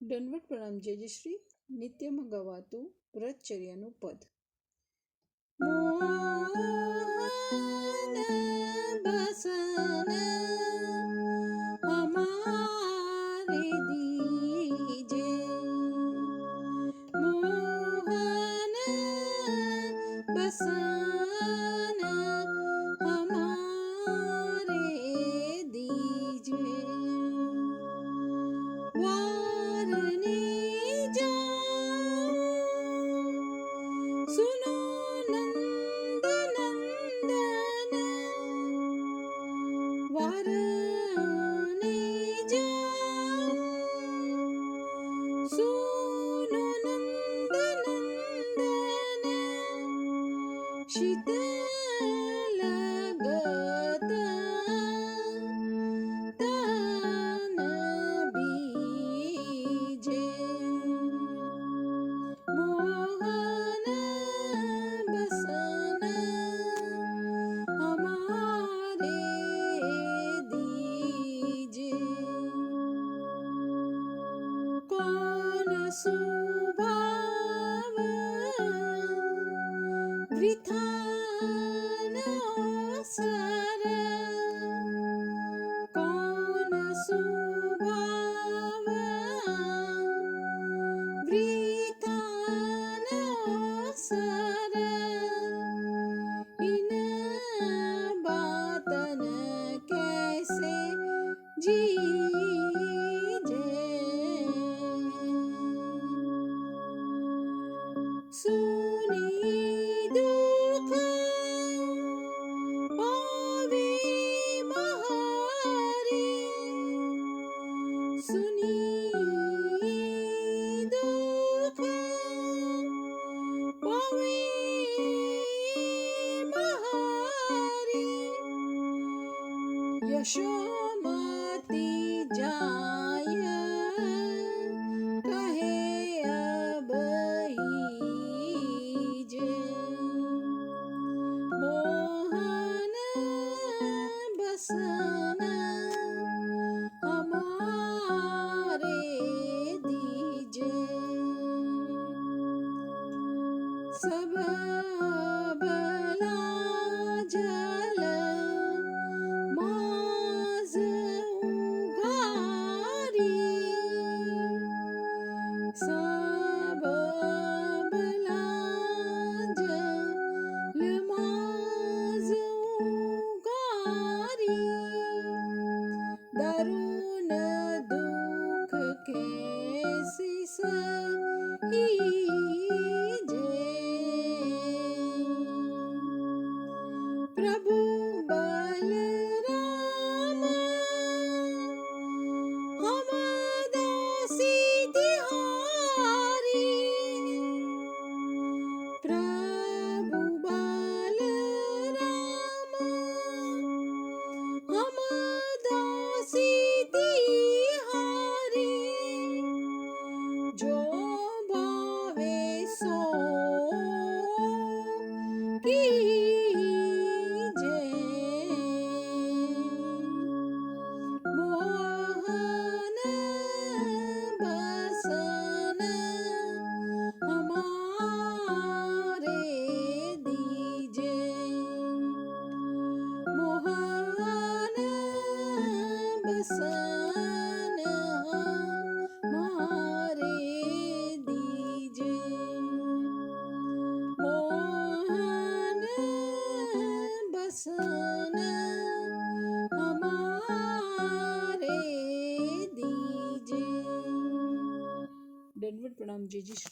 દંડવત પ્રણામ જય જય શ્રી નિત્યમાં ગવાતું વ્રતચર્યાનું પદ. મોહન બસન હમારે દીજે, મોહન બસન હમારે દીજે, વારને જાऊं सुनो नंद नंदन, वारने जाऊं सुनो नंद नंदन, शीतल लगत तन बीजे, मोहन बसन हमारे दीजे, कौन सुभाव वृथा न अवसर, कौन सुभाव वृथा न अवसर, इन बातन कैसे जीजे, सुनी दुख पावे महारी, सुनी दुख पावे महारी, यशोमती जाय कहे अब हीजे, मोहन बसन हमारे दीजे, सब बला जल माज उघारी, सब बला जल माज उघारी, दारुण दुख कैसी सहीजे, प्रभु बलराम हम दासी तिहारी, प्रभु बलराम हम दासी तिहारी, जो भावे सो कीजे, मोहन बसन हमारे दीजे, मोहन बसन हमारे दीजे, मोहन बसन हमारे दीजे. दंडवत प्रणाम जय जय श्री